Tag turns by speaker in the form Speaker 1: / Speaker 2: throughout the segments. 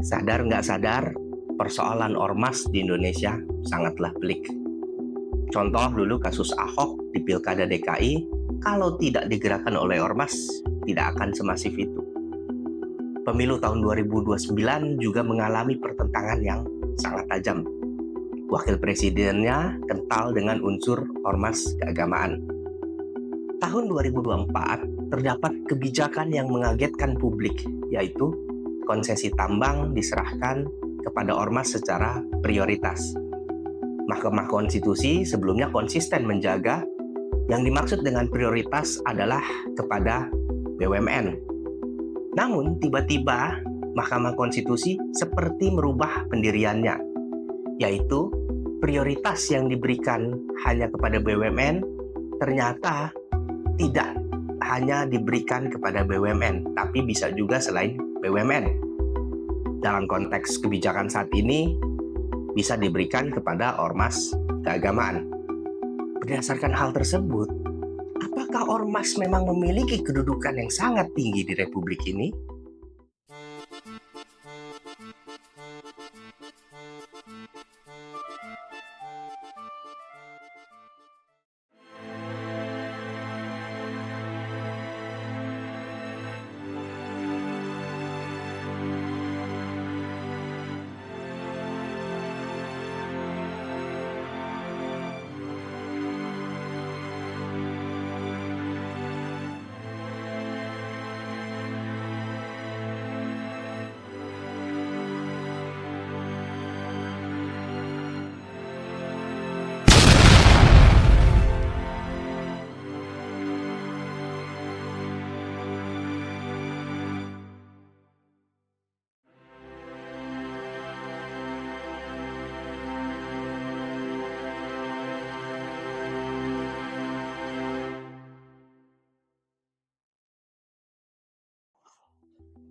Speaker 1: Sadar nggak sadar, persoalan ormas di Indonesia sangatlah pelik. Contoh dulu kasus Ahok di Pilkada DKI, kalau tidak digerakkan oleh ormas, tidak akan semasif itu. Pemilu tahun 2029 juga mengalami pertentangan yang sangat tajam. Wakil presidennya kental dengan unsur ormas keagamaan. Tahun 2024 terdapat kebijakan yang mengagetkan publik, yaitu konsesi tambang diserahkan kepada ormas secara prioritas. Mahkamah Konstitusi sebelumnya konsisten menjaga yang dimaksud dengan prioritas adalah kepada BUMN. Namun tiba-tiba Mahkamah Konstitusi seperti merubah pendiriannya, yaitu prioritas yang diberikan hanya kepada BUMN ternyata tidak hanya diberikan kepada BUMN, tapi bisa juga selain BUMN. Dalam konteks kebijakan saat ini, bisa diberikan kepada ormas keagamaan. Berdasarkan hal tersebut, apakah ormas memang memiliki kedudukan yang sangat tinggi di Republik ini?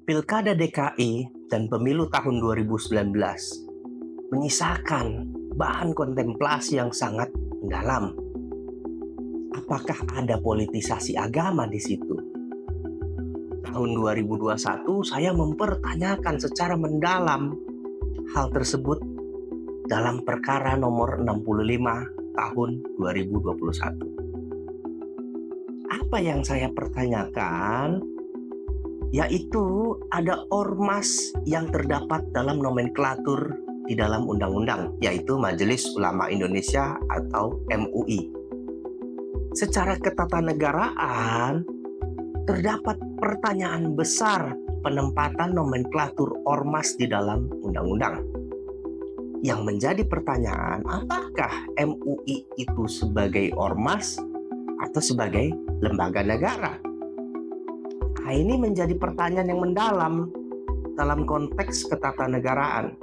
Speaker 1: Pilkada DKI dan pemilu tahun 2019 menyisakan bahan kontemplasi yang sangat mendalam. Apakah ada politisasi agama di situ? Tahun 2021 saya mempertanyakan secara mendalam hal tersebut dalam perkara nomor 65 tahun 2021. Apa yang saya pertanyakan yaitu ada ormas yang terdapat dalam nomenklatur di dalam undang-undang, yaitu Majelis Ulama Indonesia atau MUI. Secara ketatanegaraan, terdapat pertanyaan besar penempatan nomenklatur ormas di dalam undang-undang. Yang menjadi pertanyaan, apakah MUI itu sebagai ormas atau sebagai lembaga negara? Nah, ini menjadi pertanyaan yang mendalam dalam konteks ketatanegaraan.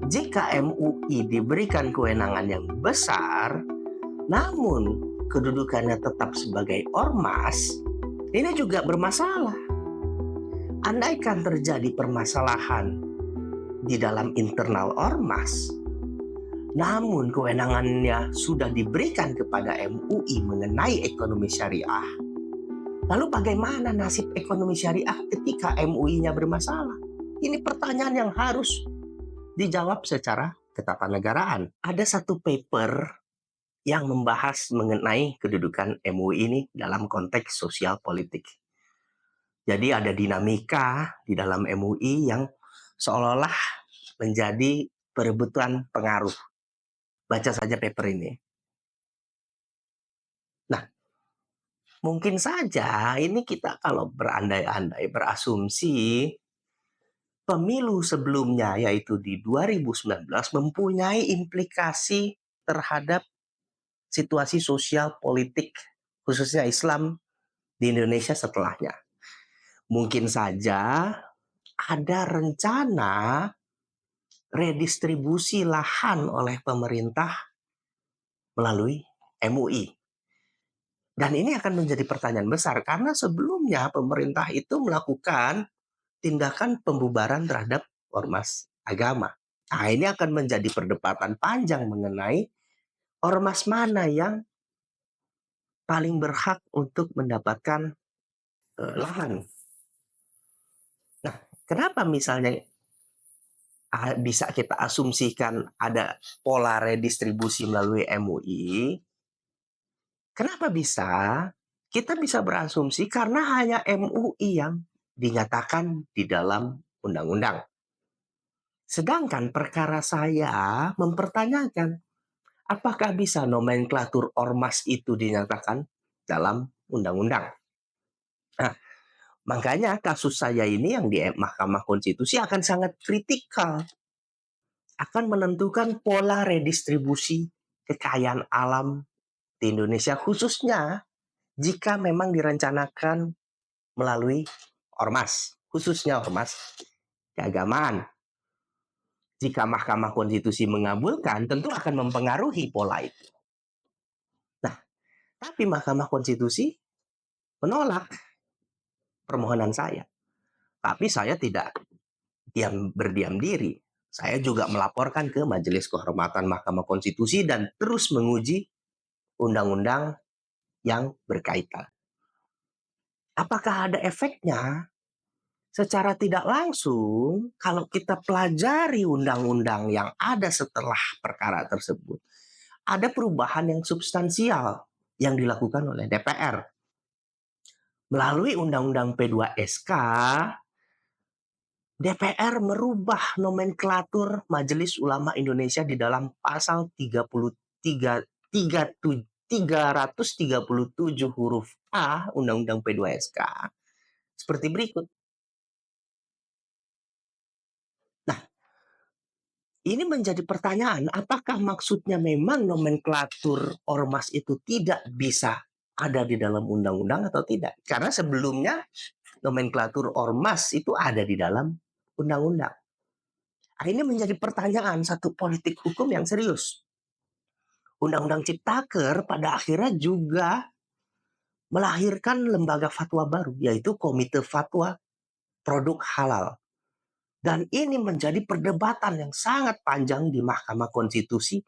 Speaker 1: Jika MUI diberikan kewenangan yang besar, namun kedudukannya tetap sebagai ormas, ini juga bermasalah. Andaikan terjadi permasalahan di dalam internal ormas, namun kewenangannya sudah diberikan kepada MUI mengenai ekonomi syariah, lalu bagaimana nasib ekonomi syariah ketika MUI-nya bermasalah? Ini pertanyaan yang harus dijawab secara ketatanegaraan. Ada satu paper yang membahas mengenai kedudukan MUI ini dalam konteks sosial politik. Jadi ada dinamika di dalam MUI yang seolah-olah menjadi perebutan pengaruh. Baca saja paper ini. Nah, mungkin saja ini kita kalau berandai-andai, berasumsi pemilu sebelumnya yaitu di 2019 mempunyai implikasi terhadap situasi sosial politik khususnya Islam di Indonesia setelahnya. Mungkin saja ada rencana redistribusi lahan oleh pemerintah melalui MUI. Dan ini akan menjadi pertanyaan besar karena sebelumnya pemerintah itu melakukan tindakan pembubaran terhadap ormas agama. Nah, ini akan menjadi perdebatan panjang mengenai ormas mana yang paling berhak untuk mendapatkan lahan. Nah, kenapa misalnya bisa kita asumsikan ada pola redistribusi melalui MUI. Kenapa bisa? Kita bisa berasumsi karena hanya MUI yang dinyatakan di dalam undang-undang. Sedangkan perkara saya mempertanyakan, apakah bisa nomenklatur ormas itu dinyatakan dalam undang-undang? Nah, makanya kasus saya ini yang di Mahkamah Konstitusi akan sangat kritikal, akan menentukan pola redistribusi kekayaan alam di Indonesia, khususnya jika memang direncanakan melalui ormas, khususnya ormas keagamaan. Jika Mahkamah Konstitusi mengabulkan, tentu akan mempengaruhi pola itu. Nah, tapi Mahkamah Konstitusi menolak permohonan saya. Tapi saya tidak berdiam diri. Saya juga melaporkan ke Majelis Kehormatan Mahkamah Konstitusi dan terus menguji undang-undang yang berkaitan. Apakah ada efeknya? Secara tidak langsung, kalau kita pelajari undang-undang yang ada setelah perkara tersebut, ada perubahan yang substansial yang dilakukan oleh DPR. Melalui Undang-Undang P2SK, DPR merubah nomenklatur Majelis Ulama Indonesia di dalam pasal 337 huruf A Undang-Undang P2SK seperti berikut. Nah, ini menjadi pertanyaan, apakah maksudnya memang nomenklatur ormas itu tidak bisa ada di dalam undang-undang atau tidak? Karena sebelumnya nomenklatur ormas itu ada di dalam undang-undang. Nah, ini menjadi pertanyaan satu politik hukum yang serius. Undang-undang Ciptaker pada akhirnya juga melahirkan lembaga fatwa baru, yaitu Komite Fatwa Produk Halal. Dan ini menjadi perdebatan yang sangat panjang di Mahkamah Konstitusi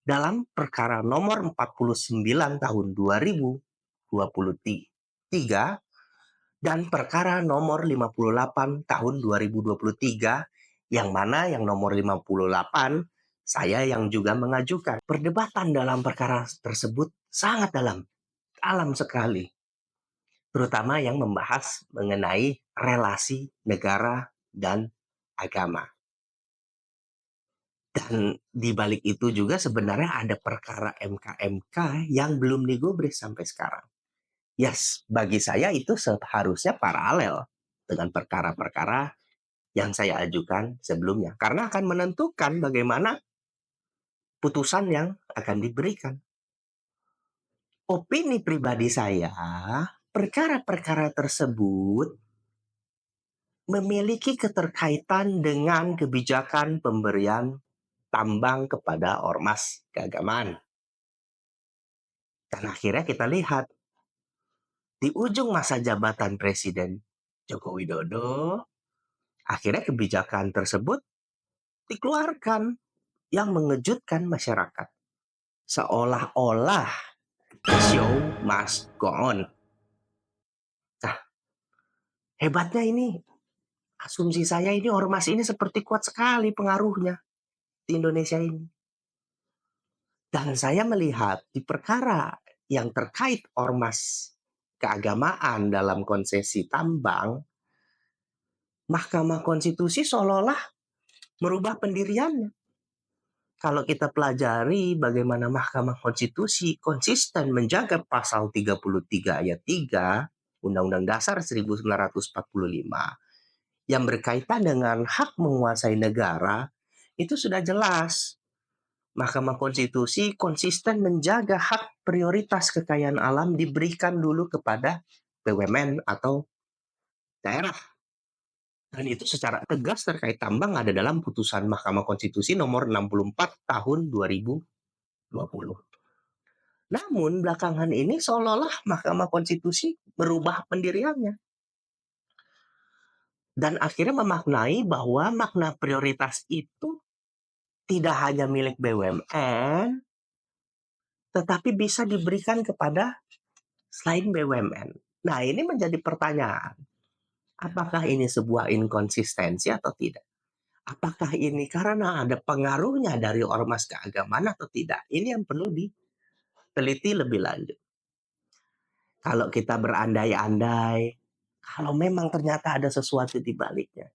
Speaker 1: dalam perkara nomor 49 tahun 2023 dan perkara nomor 58 tahun 2023, yang mana yang nomor 58 saya yang juga mengajukan. Perdebatan dalam perkara tersebut sangat dalam sekali, terutama yang membahas mengenai relasi negara dan agama. Dan di balik itu juga sebenarnya ada perkara MK-MK yang belum digubris sampai sekarang. Yes, bagi saya itu seharusnya paralel dengan perkara-perkara yang saya ajukan sebelumnya. Karena akan menentukan bagaimana putusan yang akan diberikan. Opini pribadi saya, perkara-perkara tersebut memiliki keterkaitan dengan kebijakan pemberian tambang kepada ormas keagamaan. Dan akhirnya kita lihat, di ujung masa jabatan Presiden Joko Widodo, akhirnya kebijakan tersebut dikeluarkan yang mengejutkan masyarakat. Seolah-olah show must go on. Nah, hebatnya ini, asumsi saya ini ormas ini seperti kuat sekali pengaruhnya di Indonesia ini. Dan saya melihat di perkara yang terkait ormas keagamaan dalam konsesi tambang, Mahkamah Konstitusi seolah-olah merubah pendiriannya. Kalau kita pelajari bagaimana Mahkamah Konstitusi konsisten menjaga pasal 33 ayat 3 Undang-Undang Dasar 1945 yang berkaitan dengan hak menguasai negara, itu sudah jelas. Mahkamah Konstitusi konsisten menjaga hak prioritas kekayaan alam diberikan dulu kepada BUMN atau daerah. Dan itu secara tegas terkait tambang ada dalam putusan Mahkamah Konstitusi nomor 64 tahun 2020. Namun belakangan ini seolah-olah Mahkamah Konstitusi berubah pendiriannya. Dan akhirnya memaknai bahwa makna prioritas itu tidak hanya milik BUMN, tetapi bisa diberikan kepada selain BUMN. Nah, ini menjadi pertanyaan. Apakah ini sebuah inkonsistensi atau tidak? Apakah ini karena ada pengaruhnya dari ormas keagamaan atau tidak? Ini yang perlu diteliti lebih lanjut. Kalau kita berandai-andai, kalau memang ternyata ada sesuatu di baliknya,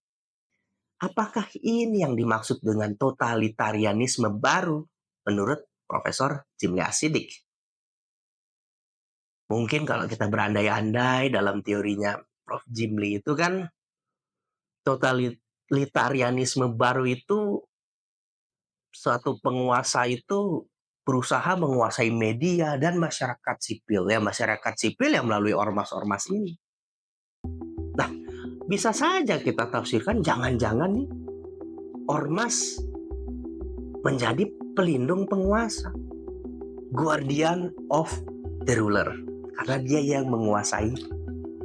Speaker 1: apakah ini yang dimaksud dengan totalitarianisme baru menurut Profesor Jimli Asidik? Mungkin kalau kita berandai-andai dalam teorinya Prof. Jimli itu kan, totalitarianisme baru itu suatu penguasa itu berusaha menguasai media dan masyarakat sipil. Ya, masyarakat sipil yang melalui ormas-ormas ini. Nah, bisa saja kita tafsirkan jangan-jangan nih ormas menjadi pelindung penguasa, guardian of the ruler, karena dia yang menguasai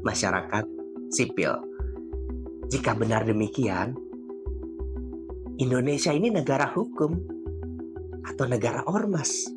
Speaker 1: masyarakat sipil. Jika benar demikian, Indonesia ini negara hukum atau negara ormas?